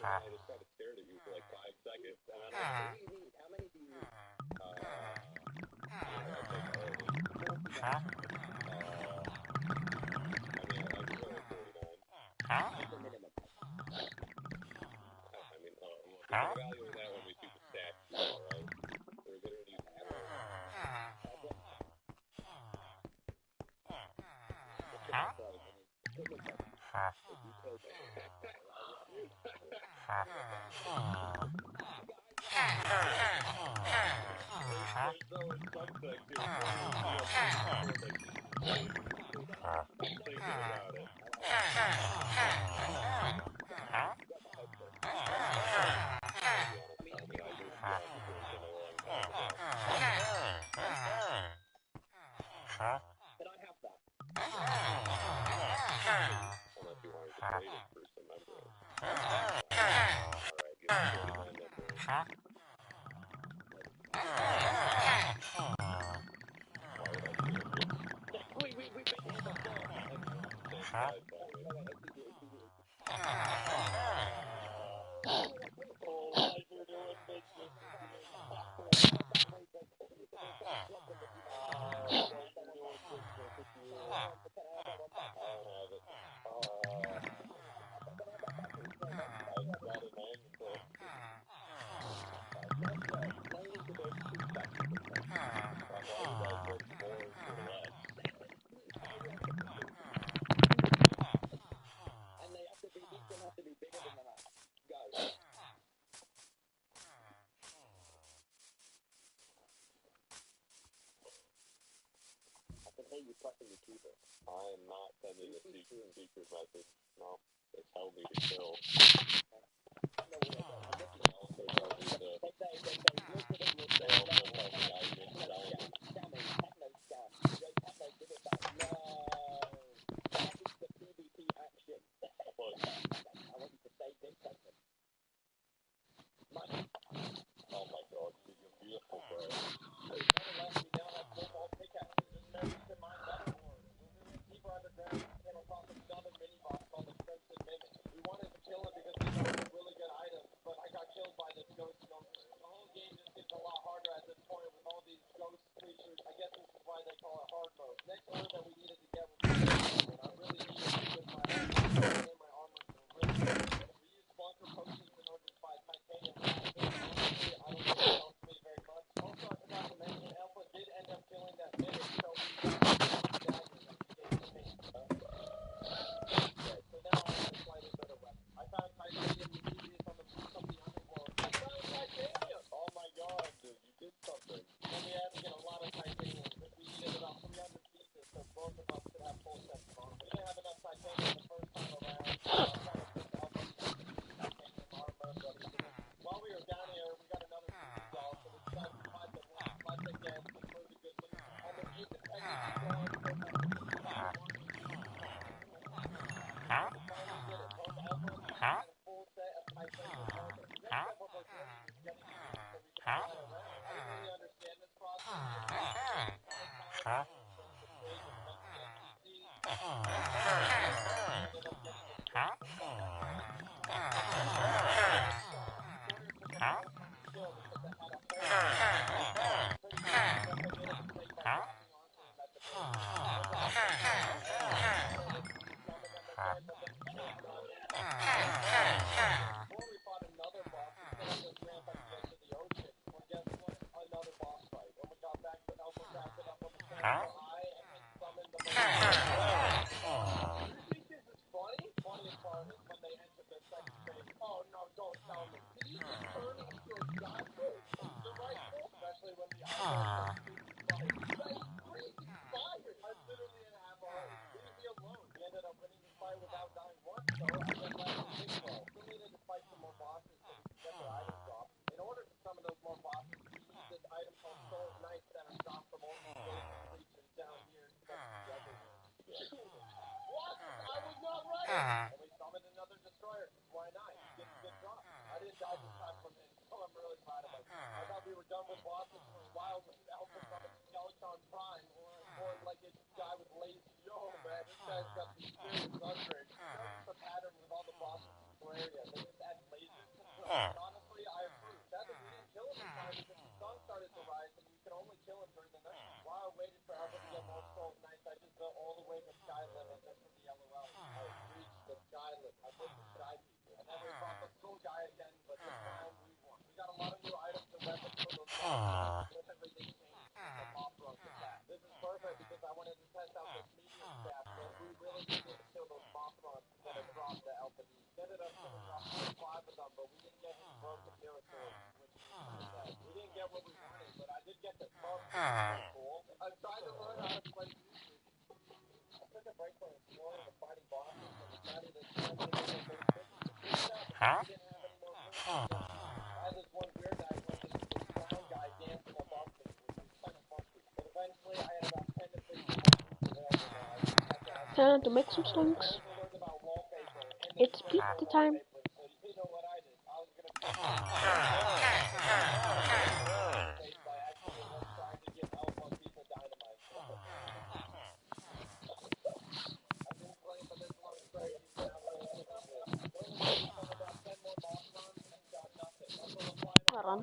I just kind of stared at you for like 5 seconds, and then I was like, what do you mean? How many do you need? And I was like, oh, there's 49. I mean, I was really 49. What's the minimum? I mean, look, we can evaluate that when we see the stats, alright? We're gonna need more. Can I have that? Unless you wanted to trade it for some members. Alright, give me 49 members. Wait, hold on. You pressing the keeper. I am not sending a secret message. No, they tell me to kill. Guy's got the experience, Gungrave. Notice the pattern with all the bosses in the area. They just add lasers honestly, I approve. Sadly, we didn't kill him in time because the sun started to rise and you could only kill him during the night. While I waited for Alpha to get more scrolls nights, I just built all the way to sky limit just for the LOL. I reached the sky limit. I hit the sky peak. And then we fought the school guy again, but this time we won. We got a lot of new items and weapons for those boss with everything changed and the mob runs attack. This is perfect because I wanted to test out this medium staff, but we really needed to kill those mob runs that had dropped the Alpha D. Ended up killing off 45 of them, but we didn't get any broken territory, which is sad. We didn't get what we wanted, but I did get the club, which is pretty cool. I tried to learn how to play music. I took a break from exploring and fighting bosses and decided to try to get into those things. We didn't have any more room. I had this one weird night where this clown guy dancing above me, which was kind of funky. But eventually I had about 10 to 15 more available. Time to make some songs. It's pizza time. Run.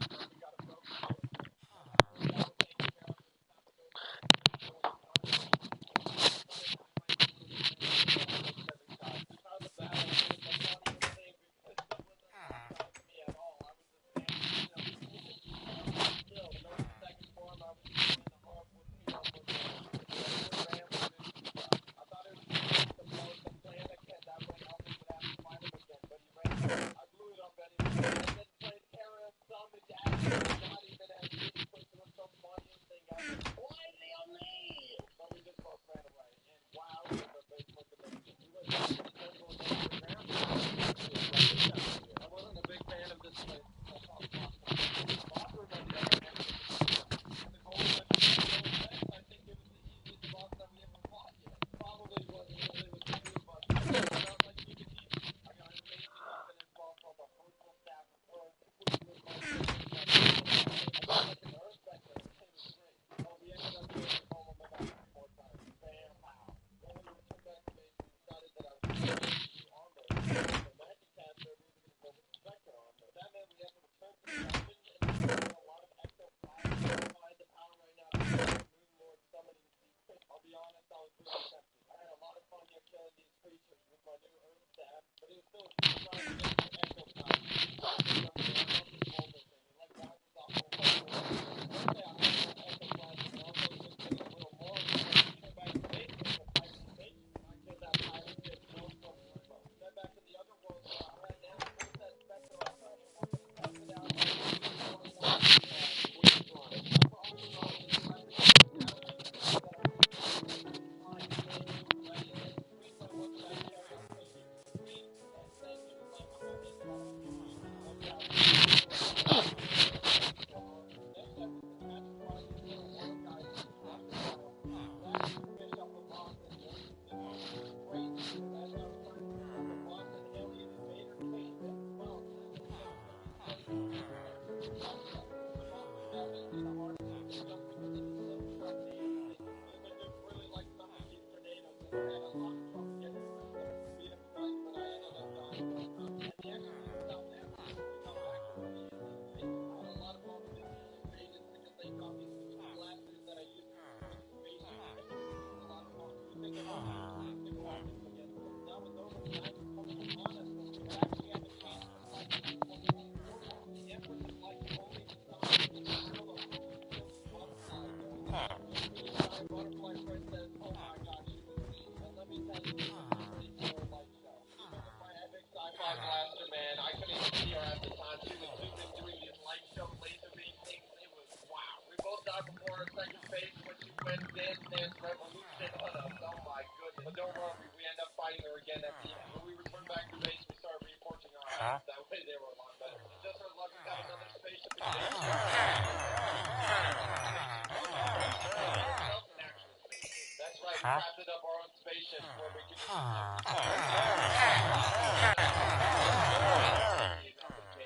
Crafted up our own spaceship where we could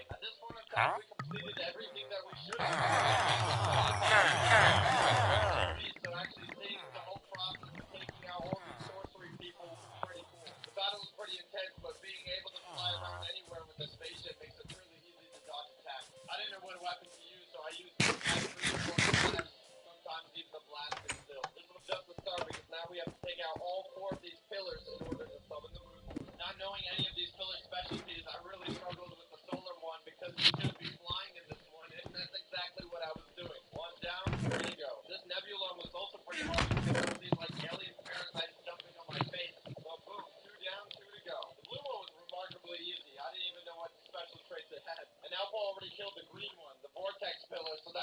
at this point in time, we completed everything that we should have. So actually seeing the whole process of taking out all these sorcery people was pretty cool. The battle was pretty intense, but being able to fly around anywhere with the spaceship makes it really easy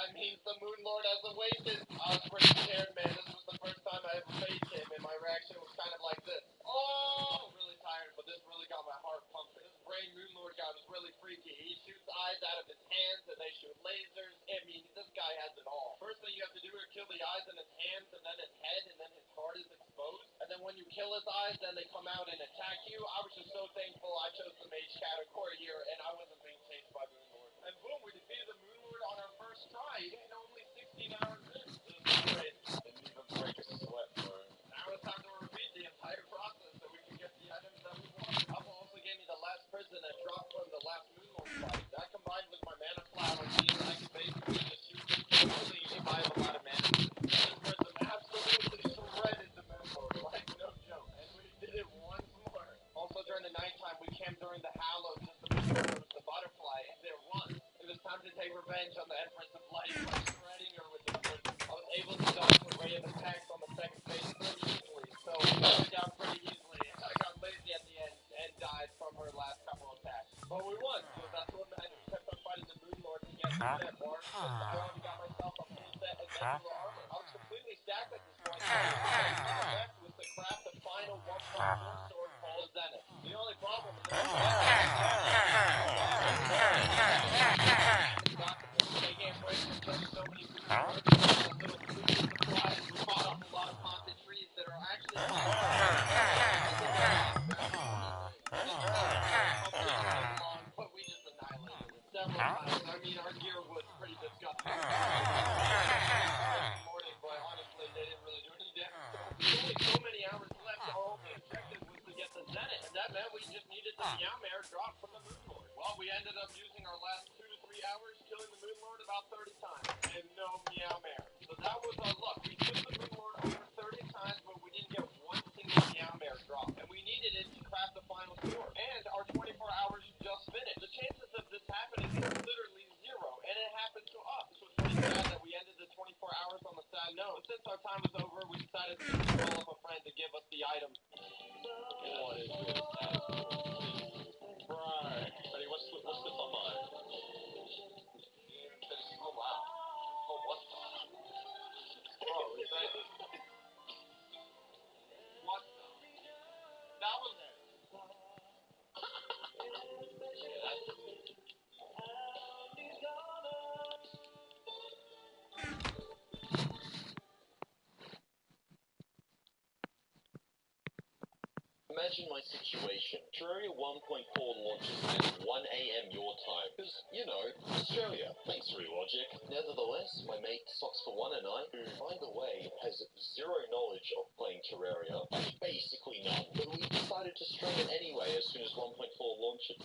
That means the Moon Lord has awakened. I was pretty scared, man. This was the first time I ever faced him, and my reaction was kind of like this. Oh! Really tired, but this really got my heart pumping. This brain Moon Lord guy was really freaky. He shoots eyes out of his hands, and they shoot lasers. I mean, this guy has it all. First thing you have to do is kill the eyes in his hands, and then his head, and then his heart is exposed. And then when you kill his eyes, then they come out and attack you. I was just so thankful I chose the mage category here, and I wasn't being chased by Moon Lord. And boom, we defeated the Moon Lord on our first try, and only 16 hours in. This is great. Didn't even break a sweat, bro. Now it's time to repeat the entire process so we can get the items that we want. Alpha also gave me the last prison that dropped from the last Moon Lord fight. That combined with my mana flower means I can basically just shoot them completely if I have a lot of mana. This prison absolutely shredded the Moon Lord, like no joke. And we did it once more. Also during the nighttime, we camped during the Hallow just to make sure there was the butterfly, and there was. It was time to take revenge on the Empress of Light by shredding her with the prison. I was able to dodge the ray of attacks on the second phase pretty easily, so I went down pretty easily, and I got lazy at the end and died from her last couple of attacks. But we won, so that's what matters. Kept on fighting the Moon Lord to get the set bar, so I already got myself a full set of Nebula armor. I was completely stacked at this point, so the best was to craft the final 1.4 sword called Zenith. The only problem is that they can't break from killing so many Moon Lords. Little food supplies, we fought off a lot of haunted trees that are actually but we just annihilated it several times. I mean, our gear was pretty disgusting. Morning, but honestly, they didn't really do any damage. With only so many hours left, our only objective was to get the Zenith, and that meant we just needed the Meowmare drop from the Moon Lord. Well, we ended up using our last 2 to 3 hours killing the Moon Lord about 30 times, and no Meowmare. So that was our luck. We killed the Moon Lord over 30 times, but we didn't get one single Meowmare drop, and we needed it to craft the final sword. And our 24 hours just finished. The chances of this happening is literally zero, and it happened to us. This was pretty sad that we ended the 24 hours on the sad note. But since our time was over, we decided to call up a friend to give us the item. What is this? Right. Buddy, what's the top line? Oh, wow. Oh, what the? Oh, is that... What the? That was it. Imagine my situation. Terraria 1.4 launches at 1 a.m. your time. Because, you know, Australia. Thanks, Relogic. Nevertheless, my mate Socks4One and I, who, by the way, has zero knowledge of playing Terraria, basically none, but we decided to stream it anyway as soon as 1.4 launches.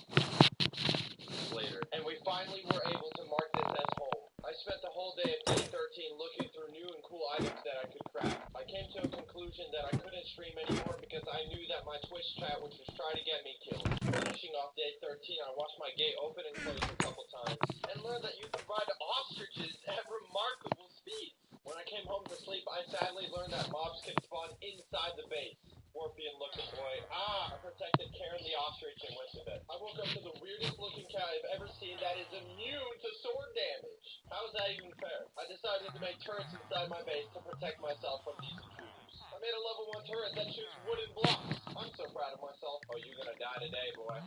Later. And we finally were able to mark this as home. I spent the whole day of day 13 looking through new and cool items that I could craft. I came to a conclusion that I couldn't stream anymore because I knew that my Twitch chat was just trying to get me killed. Finishing off day 13, I watched my gate open and close a couple times, and learned that you can ride ostriches at remarkable speeds. When I came home to sleep, I sadly learned that mobs can spawn inside the base. Scorpion looking boy. I protected Karen the ostrich and went to bed. I woke up to the weirdest looking cat I've ever seen that is immune to sword damage. How is that even fair? I decided to make turrets inside my base to protect myself from these intruders. I made a level 1 turret that shoots wooden blocks. I'm so proud of myself. Oh, you're gonna die today, boy.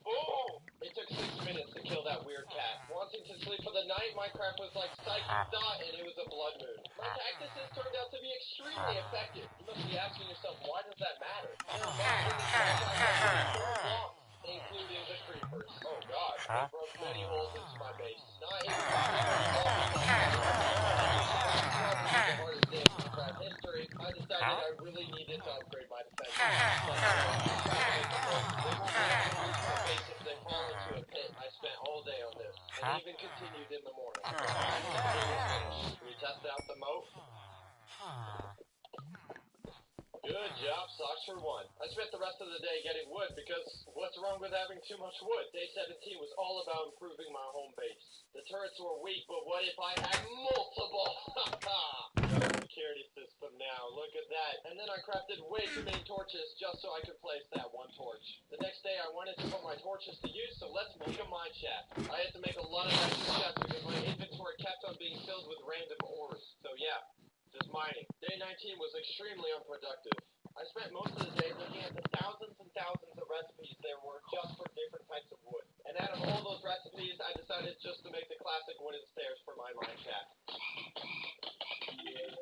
Boom! It took 6 minutes to kill that weird cat. Wanting to sleep for the night, Minecraft was like psychic dot, and it was a blood moon. My cactuses turned out to be extremely effective. You must be asking yourself, why does that matter? Including the creepers. Oh god, they broke many holes into my base. Not even the hardest day in Minecraft history. I decided I really needed to upgrade my defense. If they fall into a pit, I spent all day on this, and even continued in the morning. We tested out the moat. Good job, Socks4One. I spent the rest of the day getting wood because what's wrong with having too much wood? Day 17 was all about improving my home base. The turrets were weak, but what if I had multiple? Security system now, look at that. And then I crafted way too many torches just so I could place that one torch. The next day I wanted to put my torches to use, so let's make a mine shaft. I had to make a lot of extra shafts because my mining. Day 19 was extremely unproductive. I spent most of the day looking at the thousands and thousands of recipes there were just for different types of wood. And out of all those recipes, I decided just to make the classic wooden stairs for my mine shaft.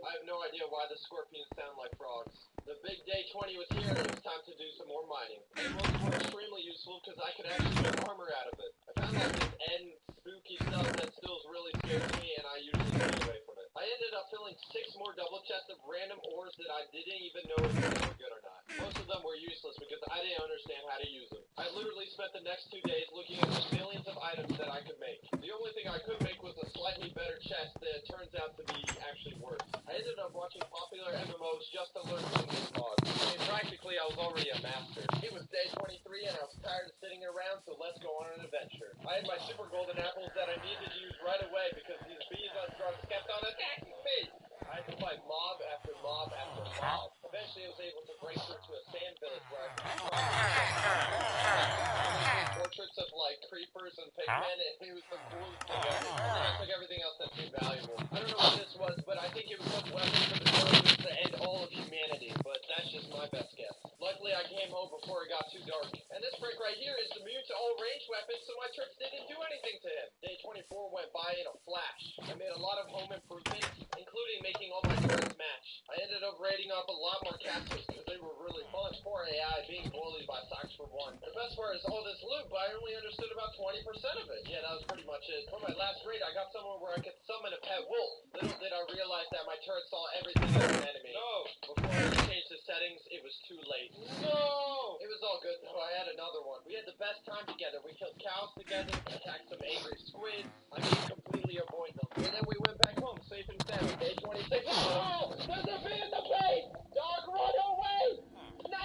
I have no idea why the scorpions sound like frogs. The big day 20 was here, and it was time to do some more mining. Emeralds were extremely useful because I could actually make armor out of it. I found like this end spooky stuff that still really scares me, and I usually stay away from it. I ended up filling 6 more double chests of random ores that I didn't even know if they were good or not. Most of them were useless because I didn't understand how to use them. I literally spent the next 2 days looking at the millions of items that I could make. The only thing I could make was a slightly better chest that turns out to be actually worse. I ended up watching popular MMOs just to learn some new mods. I mean, practically I was already a master. It was day 23 and I was tired of sitting around, so let's go on an adventure. I had my super golden apples that I needed to use right away because these bees on drugs kept on attacking me. I had to fight mob after mob after mob. Eventually I was able to break through to a sand village where I could portraits of like creepers and pigmen, and it was the coolest thing ever. And then I took everything else that seemed valuable. I don't know what this was, but I think it was some weapon for the Germans to end all of humanity, but that's just my best guess. Luckily I came home before it got too dark. And this brick right here is immune to all range weapons, so my tricks didn't do anything to him. Day 24 went by in a flash. I made a lot of home improvements, including making all my turrets match. I ended up raiding up a lot more castles because they were really fun. Poor AI being bullied by Sox for 1. The best part is all this loot, but I only understood about 20% of it. Yeah, that was pretty much it. For my last raid, I got somewhere where I could summon a pet wolf. Little did I realize that my turret saw everything as an enemy. No! Before I changed the settings, it was too late. No! It was all good though. I had another one. We had the best time together. We killed cows together, attacked some angry squids. I mean, completely avoid them. And then we went back home, safe and sound. Day 26. Oh! There's a bee in the base! Dog, run away! No!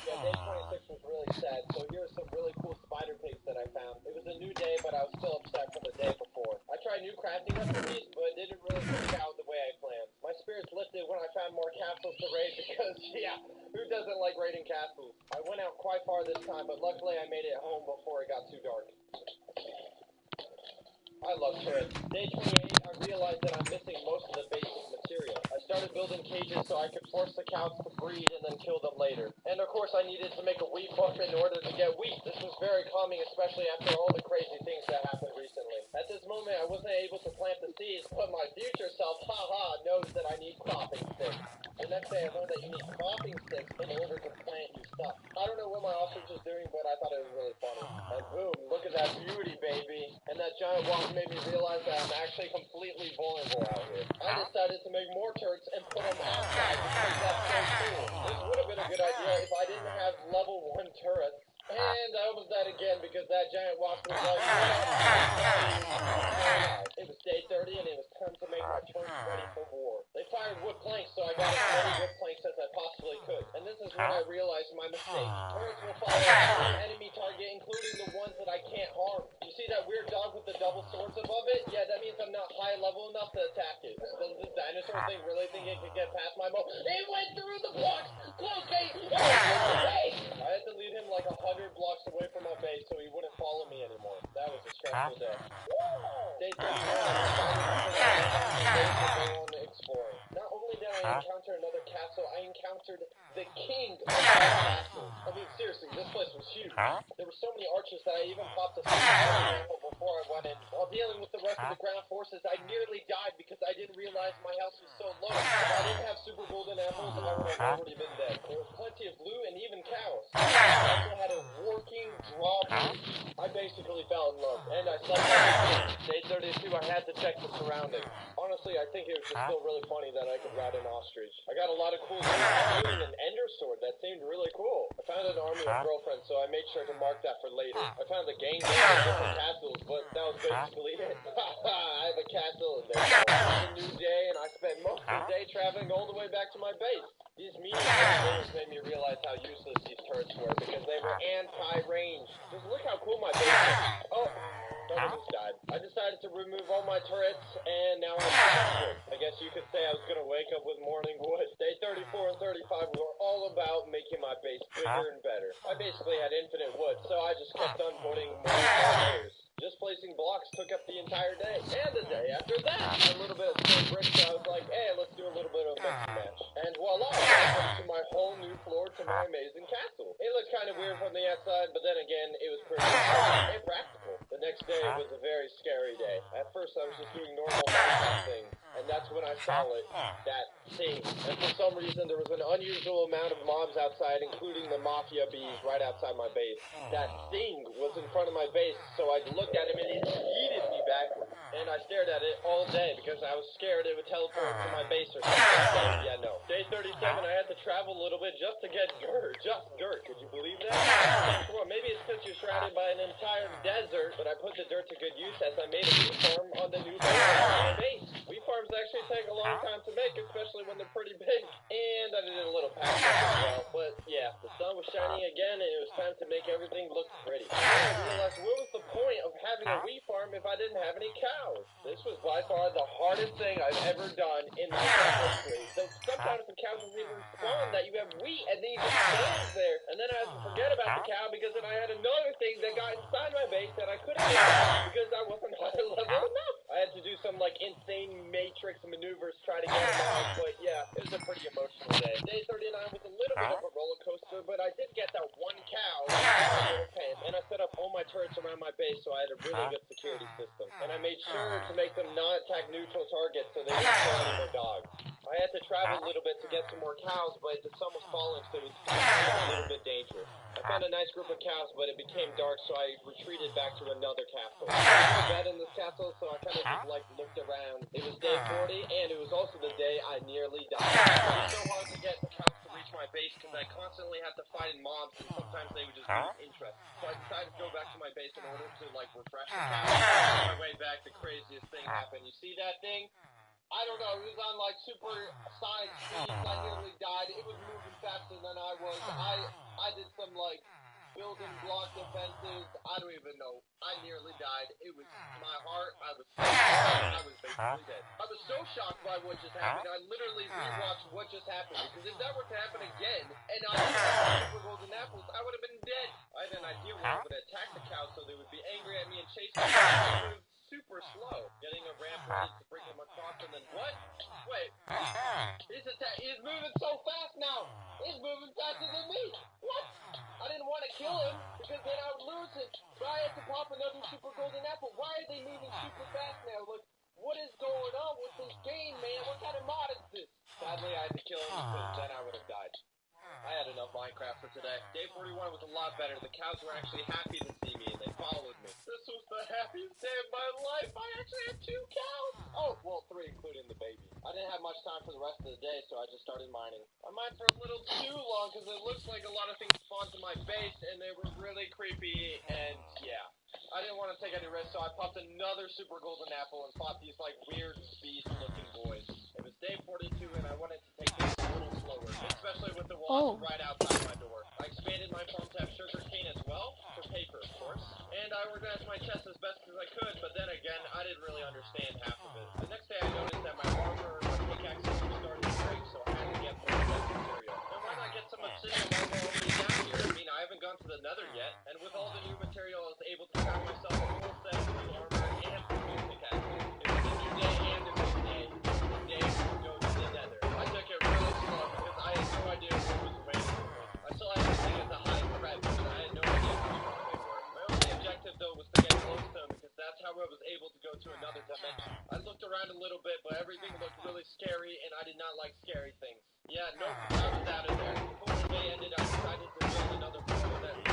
Yeah, day 26 was really sad, so here's some really cool spider pigs that I found. It was a new day, but I was still upset from the day before. I tried new crafting recipes, but it didn't really work out the way I planned. My spirits lifted when I found more castles to raid because, yeah, who doesn't like raiding castles? I went out quite far this time, but luckily I made it home before it got too dark. I love turrets. Day 28, I realized that I'm missing most of the basic material. I started building cages so I could force the cows to breed and then kill them later. And of course I needed to make a wheat farm in order to get wheat. This was very calming, especially after all the crazy things that happened recently. At this moment I wasn't able to plant the seeds, but my future self, knows that I need cropping sticks. The next day I learned that you need cropping sticks in order to plant new stuff. I don't know what my ostrich is doing, but I thought it was really funny. And boom, look at that beauty, baby. And that giant walk made me realize that I'm actually completely vulnerable out here. I decided to make more turrets and put them outside because that's so cool. This would have been a good idea if I didn't have level 1 turrets. And I almost died again because that giant wasp was like, it was day 30 and it was time to make my turrets ready for war. They fired wood planks, so I got as many wood planks as I possibly could. And this is when I realized my mistake. Turrets will follow every enemy target, including the ones that I can't harm. You see that weird dog with the double swords above it? Yeah, that means I'm not high level enough to attack it. Does this dinosaur thing really think it could get past my moat? It went through the blocks! Close gate! I had to leave him like 100 blocks away from my base so he wouldn't follow me anymore. That was a stressful day. Day 31, I decided to exploring. Not only did I encounter another castle, I encountered the king of all castles. I mean, seriously, this place was huge. There were so many archers that I even popped a rifle before I went in. While dealing with the rest of the ground forces, I nearly died because I didn't realize my health was so low. If I didn't have super golden apples, I would have already been dead. There was plenty of loot and even cows. I also had a working drawbridge. I basically fell in love, and I slept on day 32. I had to check the surroundings. Honestly, I think it was just still really funny that I could ride an ostrich. I got a lot of cool loot, including an ender sword that seemed really cool. I found an army of girlfriends, so I made sure to mark that for later. I found a gang of different castles, but that was basically it. I have a castle in there. It was a new day, and I spent most of the day traveling all the way back to my base. These medium things made me realize how useless these turrets were because they were anti-range. Just look how cool my base is. Oh, someone just died. I decided to remove all my turrets, and now I'm desperate. I guess you could say I was going to wake up with morning wood. Day 34 and 35 were all about making my base bigger and better. I basically had infinite wood, so I just kept on putting more layers. Just placing blocks took up the entire day. And the day after that, a little bit of stone bricks, so I was like, hey, let's do a little bit of voila, welcome to my whole new floor to my amazing castle. It looked kind of weird from the outside, but then again, it was pretty impractical. The next day was a very scary day. At first, I was just doing normal Minecraft things, and that's when I saw it, that thing. And for some reason, there was an unusual amount of mobs outside, including the mafia bees right outside my base. That thing was in front of my base, so I looked at him and it yeeted me backwards. And I stared at it all day because I was scared it would teleport to my base or something. Yeah, no. Day 37, I had to travel a little bit just to get dirt. Just dirt. Could you believe that? Well, maybe it's because you're surrounded by an entire desert, but I put the dirt to good use as I made a wheat farm on the new base. Wheat farms actually take a long time to make, especially when they're pretty big. And I did a little patch as well. But yeah, the sun was shining again, and it was time to make everything look pretty. I realized, what was the point of having a wheat farm if I didn't have any cows? This was by far the hardest thing I've ever done in my history. So sometimes the cows will even spawn that you have wheat, and then you just stand there. And then I had to forget about the cow because then I had another thing that got inside my base that I couldn't do because I wasn't high level enough. I had to do some like insane matrix maneuvers to try to get it on, but yeah, it was a pretty emotional day. Day 39 was a little bit of a roller coaster, but I did get that one cow and I set up all my turrets around my base, so I had a really good security system. And I made sure to make them not attack neutral targets so they didn't kill any more dogs. I had to travel a little bit to get some more cows, but the sun was falling, so it was a little bit dangerous. I found a nice group of cows, but it became dark, so I retreated back to another castle. I was bed in this castle, so I kind of just like looked around. It was day 40, and it was also the day I nearly died. It was so hard to get the cows to reach my base because I constantly had to fight in mobs, and sometimes they would just lose interest. So I decided to go back to my base in order to like refresh the cows. On my way back, the craziest thing happened. You see that thing? I don't know, it was on like super sonic speeds, I nearly died, it was moving faster than I was, I did some like building block defenses, I don't even know, I nearly died, it was my heart, I was basically dead. I was so shocked by what just happened, I literally rewatched what just happened, because if that were to happen again, and I didn't super golden apples, I would have been dead. I had an idea where I would attack the cows so they would be angry at me and chase me. Super slow, getting a ramp ready to bring him across, and then what? Wait, he's moving so fast now. He's moving faster than me. What? I didn't want to kill him because then I would lose him. But I had to pop another super golden apple. Why are they moving super fast now? Like, what is going on with this game, man? What kind of mod is this? Sadly, I had to kill him because then I would have died. I had enough Minecraft for today. Day 41 was a lot better. The cows were actually happy to see me, and they followed me. This was the happiest day of my life. I actually had 2 cows. Oh, well, 3 including the baby. I didn't have much time for the rest of the day, so I just started mining. I mined for a little too long because it looks like a lot of things spawned to my base, and they were really creepy, and yeah. I didn't want to take any risks, so I popped another super golden apple and fought these like weird beast-looking boys. It was day 42, and I wanted to take things a little slower, especially with the wasps right outside my door. I expanded my farm to have sugar cane as well, for paper, of course, and I organized my chest as best as I could, but then again, I didn't really understand half of it. The next day, I noticed that my armor and my pickaxes were starting to break, so I had to get more material. And why not get some obsidian while we're already down here? I mean, I haven't gone to the nether yet, and with all the new material, I was able to craft myself a full set of new armor and new pickaxes. It was a new day and a new day. The day to go to the nether. I took it really slow because I had no idea what was waiting for me. I still had to think as a high threat, but I had no idea how strong they were. My only objective, though, was to get close to them because that's how I was able to go to another dimension. I looked around a little bit, but everything looked really scary, and I did not like scary things. Yeah, no, I was out of there. Before the day ended, I decided to build another portal that was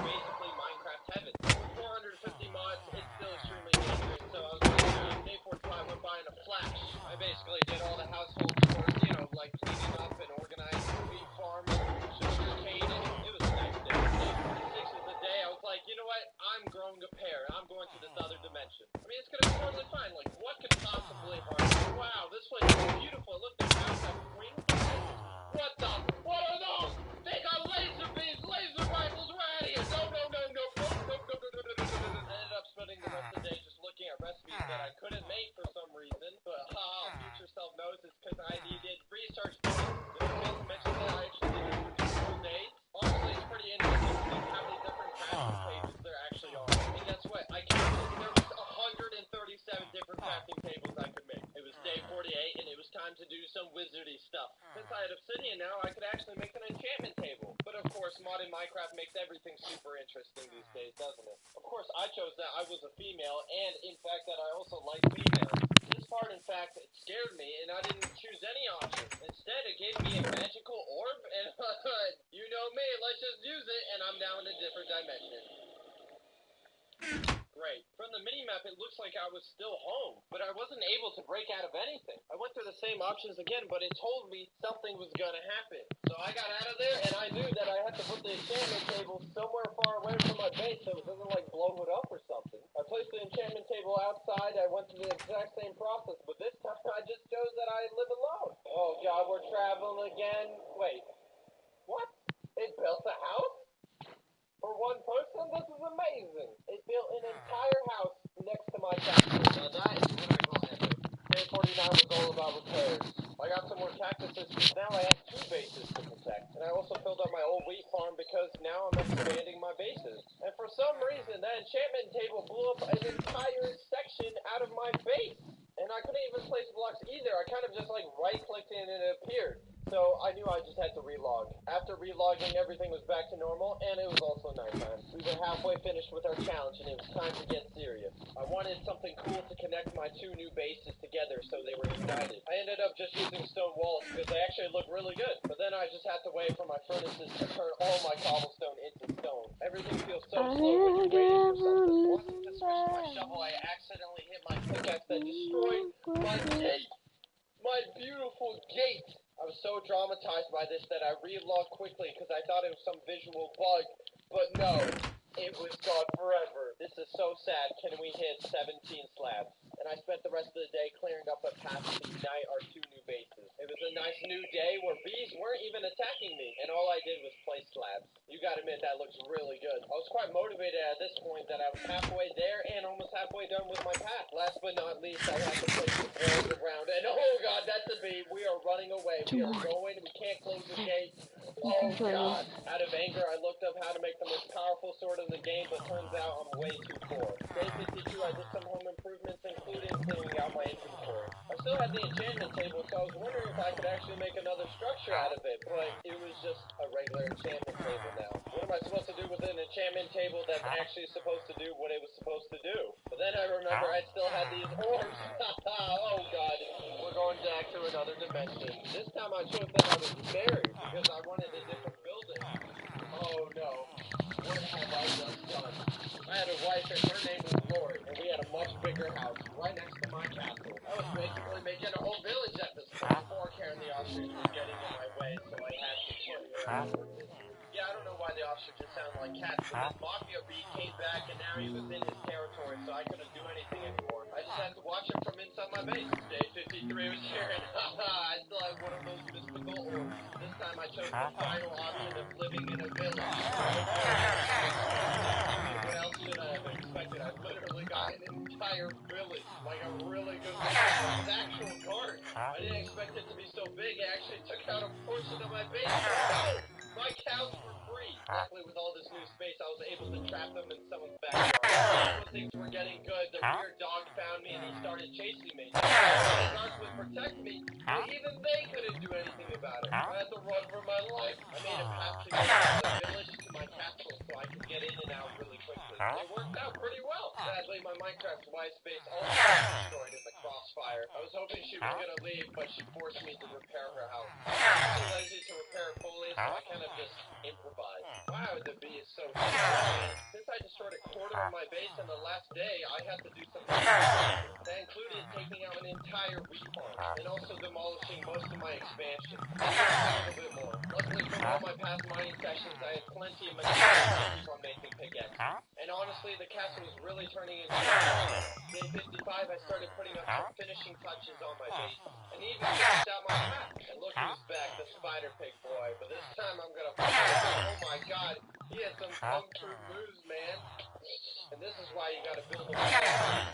basically Minecraft heaven. With 450 mods, it's still extremely dangerous, so I was like, day 45 went by in a flash. I basically did all the household chores, you know, like cleaning up and organizing the wheat farm, sugar cane, and it was a nice day. Day 46 is the day I was like, you know what, I'm growing a pair, I'm going to this other dimension. I mean, it's gonna be totally fine, like, what could possibly harm me? Wow, this place is beautiful, look, the cows have wings. What the? What are those? They got laser beams, laser rifles, we're out of here! No. I ended up spending the rest of the day just looking at recipes that I couldn't make for some reason, but future self knows it's because I needed research points. Did I mention that I actually did it for 2 full days? Honestly, it's pretty interesting to see how many different crafting pages there actually are. And guess what? I counted, there was 137 different crafting tables I could make. It was day 48, and it was time to do do some wizardy stuff. Since I had obsidian now, I could actually make an enchantment table. But of course, modding Minecraft makes everything super interesting these days, doesn't it? Of course, I chose that I was a female, and in fact that I also like females. This part, in fact, it scared me, and I didn't choose any option. Instead, it gave me a magical orb, and you know me, let's just use it, and I'm now in a different dimension. Great. From the minimap, it looks like I was still home, but I wasn't able to break out of anything. I went through the same options again, but it told me something was gonna happen. So I got out of there, and I knew that I had to put the enchantment table somewhere far away from my base so it doesn't, like, blow it up or something. I placed the enchantment table outside. I went through the exact same process, but this time I just chose that I live alone. Oh, God, we're traveling again. Wait. What? It built a house? For one person, this is amazing. It built an entire house next to my castle. Now that is what I call epic. Day 49 was all about repairs. I got some more cactuses because now I have 2 bases to protect. And I also filled up my old wheat farm because now I'm expanding my bases. And for some reason, that enchantment table blew up an entire section out of my base. And I couldn't even place blocks either. I kind of just like right-clicked it and it appeared. So I knew I just had to relog. After relogging, everything was back to normal, and it was also nighttime. We were halfway finished with our challenge, and it was time to get serious. I wanted something cool to connect my 2 new bases together so they were united. I ended up just using stone walls because they actually look really good. But then I just had to wait for my furnaces to turn all my cobblestone into stone. Everything feels so slow when you're waiting for something. Wanting to switch to my shovel, I accidentally hit my pickaxe that destroyed my gate. My beautiful gate! I was so traumatized by this that I relogged quickly because I thought it was some visual bug, but no, it was gone forever. This is so sad. Can we hit 17 slabs? And I spent the rest of the day clearing up a path to unite our 2 new bases. It was a nice new day where bees weren't even attacking me, and all I did was place slabs. You gotta admit, that looks really good. I was quite motivated at this point that I was halfway there and almost halfway done with my path. Last but not least, I had to place the walls around, and oh god, that's a bee. We are running away. We are going. We can't close the gate. Oh god. Out of anger, I looked up how to make the most powerful sword in the game, but turns out I'm way too poor. Day 52, I did some home improvements, including cleaning out my inventory. I still had the enchantment table, so I was wondering if I could actually make another structure out of it, but it was just a regular enchantment table now. What am I supposed to do with an enchantment table that's actually supposed to do what it was supposed to do? But then I remember I still had these orbs. Oh god, we're going back to another dimension. This time I chose that I was married because I wanted a different building. Oh no, what have I just done? I had a wife and her name was Lori, and we had a much bigger house right next to my castle. I was basically making a whole village at this point before Karen the ostrich was getting in my way, so I had to put her out. Yeah, I don't know why the ostriches sound like cats, but this mafia bee came back and now he was in his territory, so I couldn't do anything anymore. I just had to watch him from inside my base. Day 53 was here, and I still have one of those mystical orbs. This time I chose the final option of living in a village. What else should I have expected? I literally got an entire village, like a really good village with actual guards. I didn't expect it to be so big, it actually took out a portion of my base. No! My cows were free. Luckily, with all this new space, I was able to trap them in someone's backyard. When things were getting good, the weird dog found me and he started chasing me. The guards would protect me, but even they couldn't do anything about it. I had to run for my life. I made a path to get from the village to my castle so I could get in and out really quickly. It worked out pretty well. Sadly, my Minecraft wife space also got destroyed in the crossfire. I was hoping she was gonna leave, but she forced me to repair her house. I was too lazy to repair it fully, so I kind of just improvised. Wow, the bee is so smart. Since I destroyed a quarter of my base on the last day, I had to do something. That included taking out an entire wheat farm, and also demolishing most of my expansion. A little bit more. Luckily, from all my past mining sessions, I had plenty of materials to keep on making pickaxes. And honestly, the castle was really turning into Day 55, I started putting up some finishing touches on my base, and even finished out my map. And look who's back, the spider pig boy. But this time I'm gonna fight him. Oh my god, he has some kung fu moves, man. And this is why you gotta build a wall.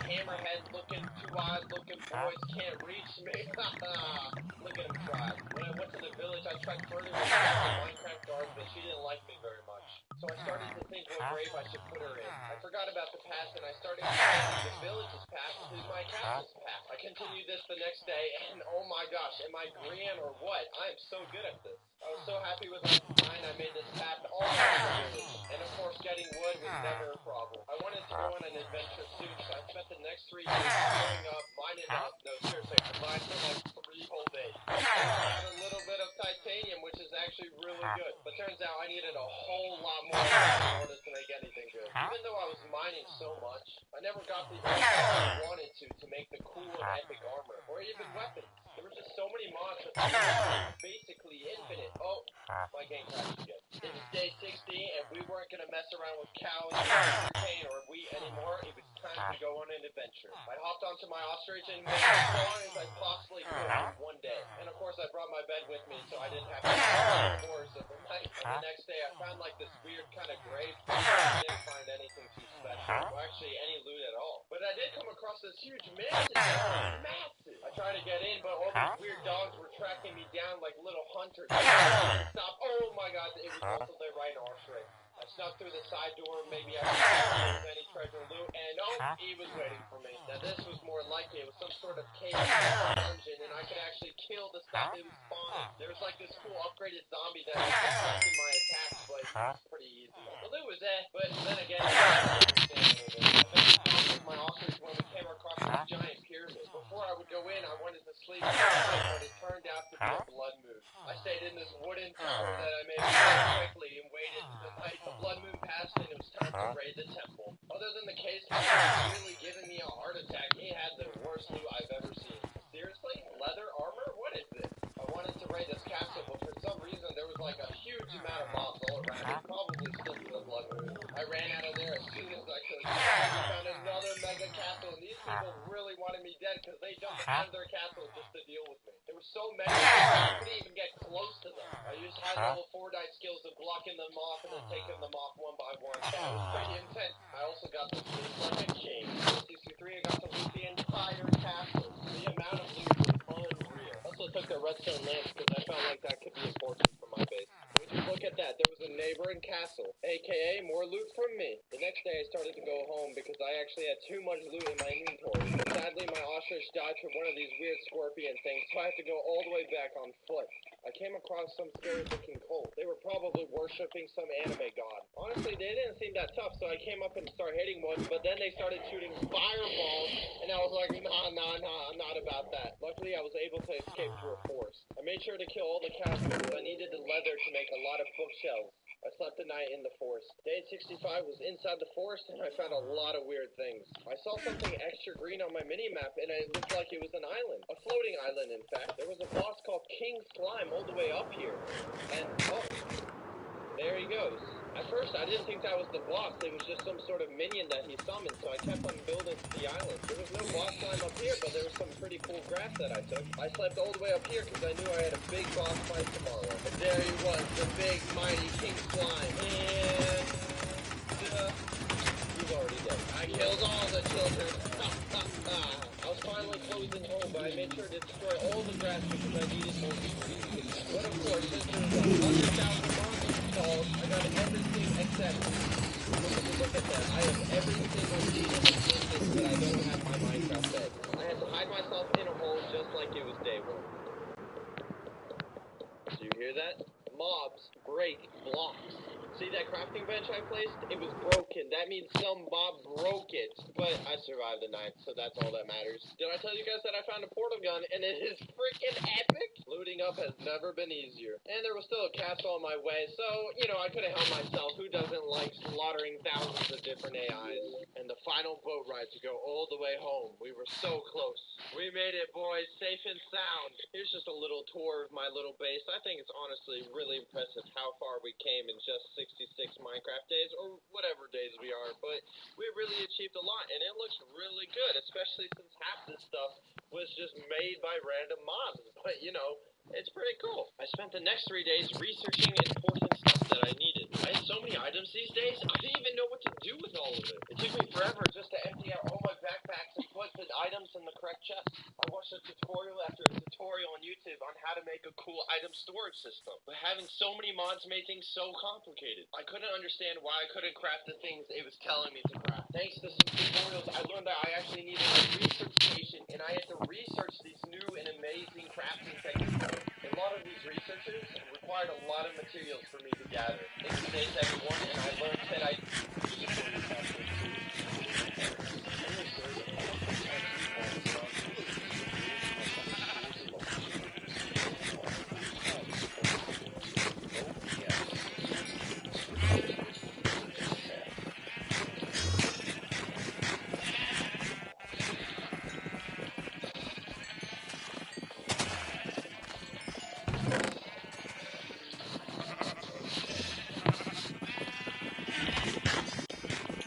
Hammerhead looking, 2-eyed looking boys can't reach me. Look at him try. When I went to the village, I tried further with the Minecraft guard, but she didn't like me very much. So so I started to think what grave I should put her in. I forgot about the past, and I started changing the village's path to my castle's path. I continued this the next day, and oh my gosh, am I Grian or what? I am so good at this. I was so happy with my design, I made this path all around the village. And of course, getting wood was never a problem. I wanted to go on an adventure soon, so I spent the next 3 days growing up, mining up. No, seriously, I mined for like 3 whole days. I had a little bit of titanium, which is actually really good. But turns out I needed a whole lot more in order to make anything good. Even though I was mining so much, I never got the items I wanted to make the cool and epic armor, or even weapons. There were just so many mods that were basically infinite. Oh, my game crashed again. It was day 60, and we weren't going to mess around with cows, sugarcane, or wheat anymore. It was time to go on an adventure. I hopped onto my ostrich and went as long as I possibly could in one day. And of course, I brought my bed with me, so I didn't have to sleep for the night. And the next day, I found like this weird kind of grave. I didn't find anything too special, or actually any loot at all. But I did come across this huge mansion. Massive. I tried to get in, but all these weird dogs were tracking me down like little hunters. Stop. Oh my god, it was also the rhino archery. I snuck through the side door, maybe I found any treasure loot, and oh, he was waiting for me. Now this was more likely, it was some sort of cave dungeon, and I could actually kill the stuff that was spawning. There was like this cool upgraded zombie that was affecting my attacks, but it was pretty easy. The loot was there, but then again, my ostrich when we came across this giant pyramid. Before I would go in, I wanted to sleep, but it turned out to be a blood moon. I stayed in this wooden tower that I made quickly and waited the night. The blood moon passed and it was time to raid the temple. Other than the case, he was really giving me a heart attack. He had the worst loot I've ever seen. Seriously? Leather armor? What is this? I wanted to raid this castle, but for some reason there was like a huge amount of mobs all around it. Probably still to the blood moon. I ran out of there as soon as I could. I found another mega castle, and these people really wanted me dead because they jumped out of their castle just to deal with me. There were so many, I couldn't even get close to them. I used high-level Fortnite skills of blocking them off and then taking them off one by one. That was pretty intense. I also got to sleep like a king. In 63, I got to loot the entire castle. The amount of loot was unreal. Also took the redstone lamps because I felt like that could be important for my base. Look at that, there was a neighboring castle, aka more loot from me. The next day I started to go home because I actually had too much loot in my inventory. But sadly my ostrich died from one of these weird scorpion things, so I had to go all the way back on foot. I came across some scary looking cult. They were probably worshipping some anime god. Honestly, they didn't seem that tough, so I came up and started hitting one, but then they started shooting fireballs, and I was like, nah, I'm not about that. Luckily, I was able to escape through a forest. I made sure to kill all the cows because I needed the leather to make a lot of bookshelves. I slept the night in the forest. Day 65 was inside the forest, and I found a lot of weird things. I saw something extra green on my mini-map, and it looked like it was an island. A floating island, in fact. There was a boss called King Slime all the way up here. And, oh, there he goes. At first, I didn't think that was the boss. It was just some sort of minion that he summoned, so I kept on building to the island. There was no boss slime up here, but there was some pretty cool grass that I took. I slept all the way up here because I knew I had a big boss fight tomorrow. And there he was, the big, mighty King Slime. And, he's already dead. I killed all the children. I was finally closing home, but I made sure to destroy all the grass because I needed more speed. But of course, since there was 100,000 monsters installed, I got everything except, look at that, I have every single seed in existence that I don't have my Minecraft bed. I had to hide myself in a hole just like it was day one. Do you hear that? Mobs break blocks. See that crafting bench I placed? It was broken. That means some mob broke it. But I survived the night, so that's all that matters. Did I tell you guys that I found a portal gun, and it is freaking epic? Looting up has never been easier. And there was still a castle on my way, so, you know, I could have helped myself. Who doesn't like slaughtering thousands of different AIs? And the final boat ride to go all the way home. We were so close. We made it, boys, safe and sound. Here's just a little tour of my little base. I think it's honestly really impressive how far we came in just 66 Minecraft days, or whatever days we are, but we really achieved a lot, and it looks really good, especially since half this stuff was just made by random mobs, but you know, it's pretty cool. I spent the next 3 days researching important stuff that I needed. I have so many items these days, I didn't even know what to do with all of it. It took me forever just to empty out all my backpacks and put the items in the correct chest. I watched a tutorial after a tutorial on YouTube on how to make a cool item storage system. But having so many mods made things so complicated. I couldn't understand why I couldn't craft the things it was telling me to craft. Thanks to some tutorials, I learned that I actually needed a research station, and I had to research these new and amazing crafting techniques. A lot of these researches required a lot of materials for me to gather. Thanks everyone, and I learned that I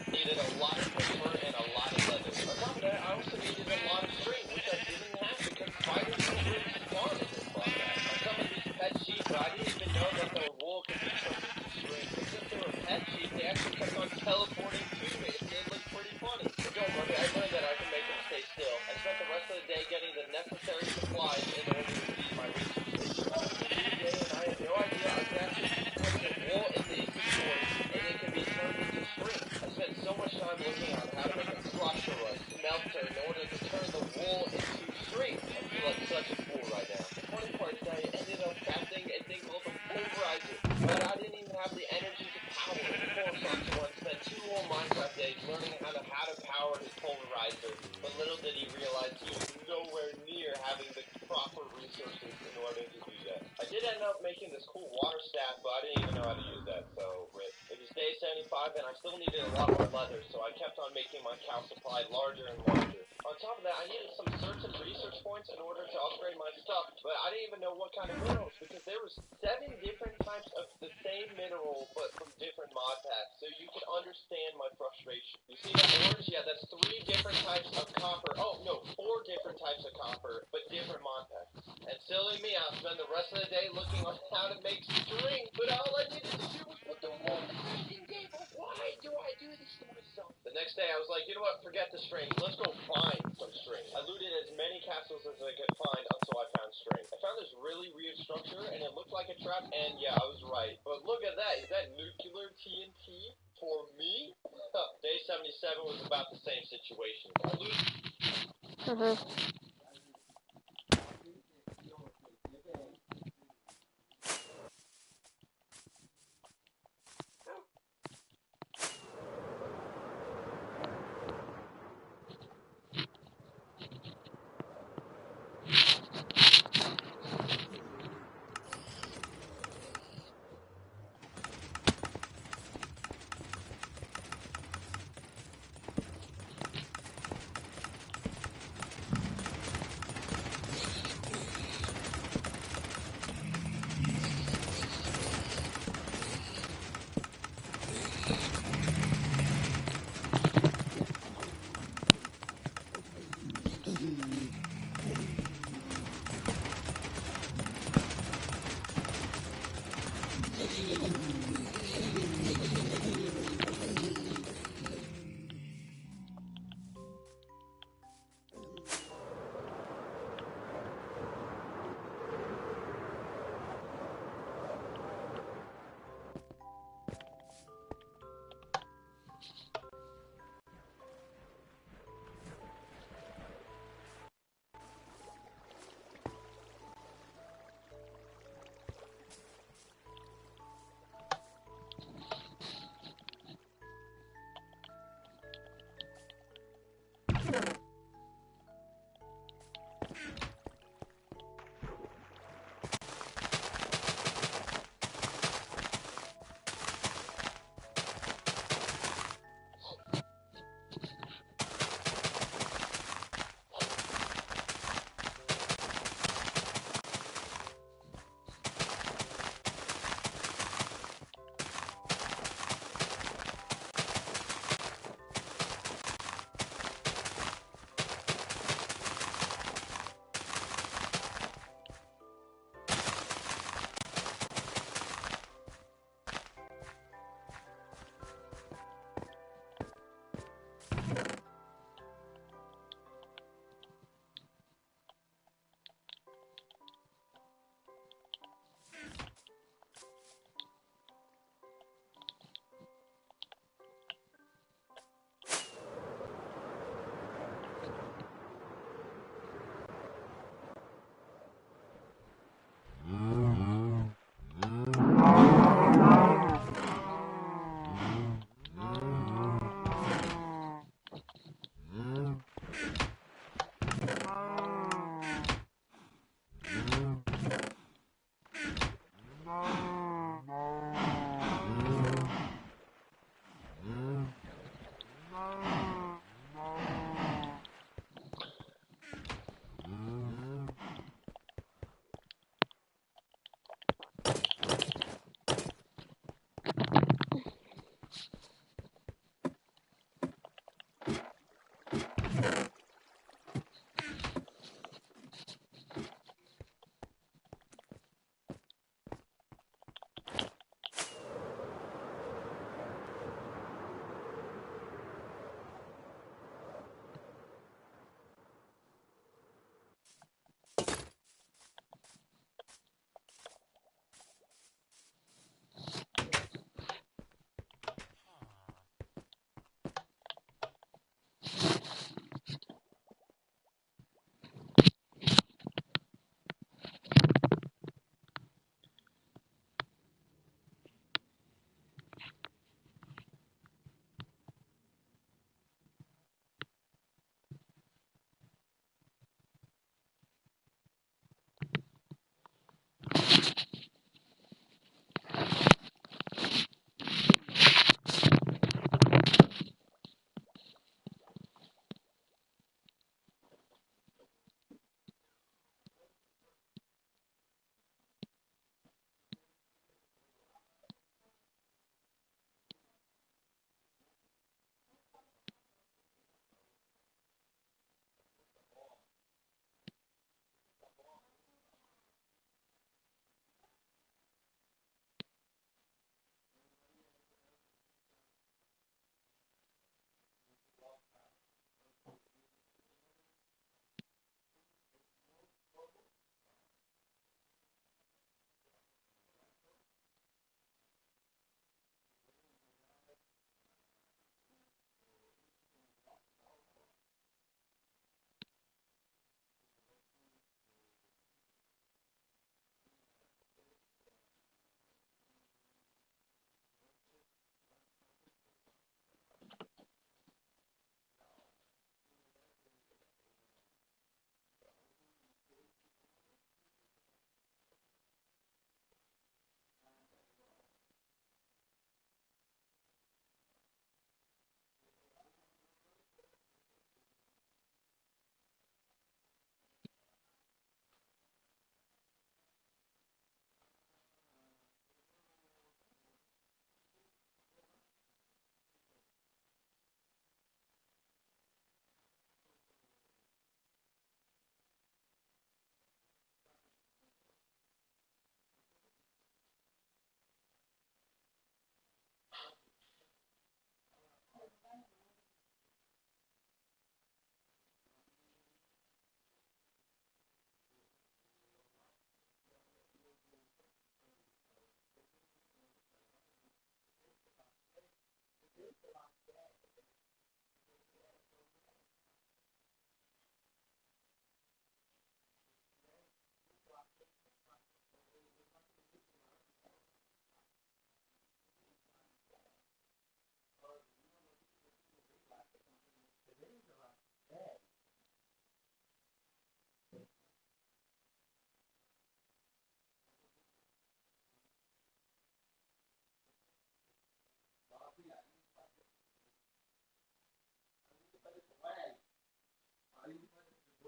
needed a lot of paper and a lot of leather. On top of that, I also needed a lot of string, which I didn't have because spiders don't really spawn in this podcast. On some of these pet sheep, I didn't even know that the wool could be turned into string. But since they were pet sheep, they actually kept on teleporting to me, and it looked pretty funny. But don't worry, I learned that I can make them stay still. I spent the rest of the day getting the necessary supplies in order to feed my research station. It was a new day, and I had no idea I could actually put the wool in the inventory, and it could be turned into string. I spent so much time looking on how to make a crusher or a smelter in order to turn the wool into string. I feel like such a fool right now. The funny part is that I ended up crafting a thing called the pulverizer, but I didn't even have the energy to power it. Poor Sancho once spent 2 whole Minecraft days learning how to power his pulverizer, but little did he realize he was nowhere near having the proper resources in order to do that. I did end up making this cool water staff, but I didn't even know how to use that, so rip. It was day 75 and I still needed a lot more leather, so I kept on making my cow supply larger and larger. On top of that, I needed some certain research points in order to upgrade my stuff, but I didn't even know what kind of minerals, because there was 7 different types of the same mineral, but from different mod packs, so you can understand my frustration. You see that orange? Yeah, that's 3 different types of copper. Oh, no, 4 different types of copper, but different mod packs. And silly me, I'll spend the rest of the day looking on how to make string, but all I needed to do was put the wool in the crafting table. Why do I do this to myself? The next day, I was like, you know what, forget the string. Let's go find some string. I looted as many castles as I could find until I found string. I found this really weird structure, and it looked like a trap, and yeah, I was right. But look at that. Is that nuclear TNT for me? Day 77 was about the same situation. I looted...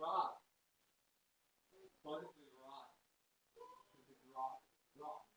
Rock. Politically rock. It's rock. Rock.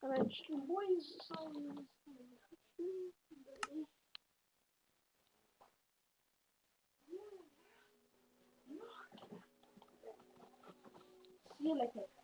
Alright, boys, so see you later.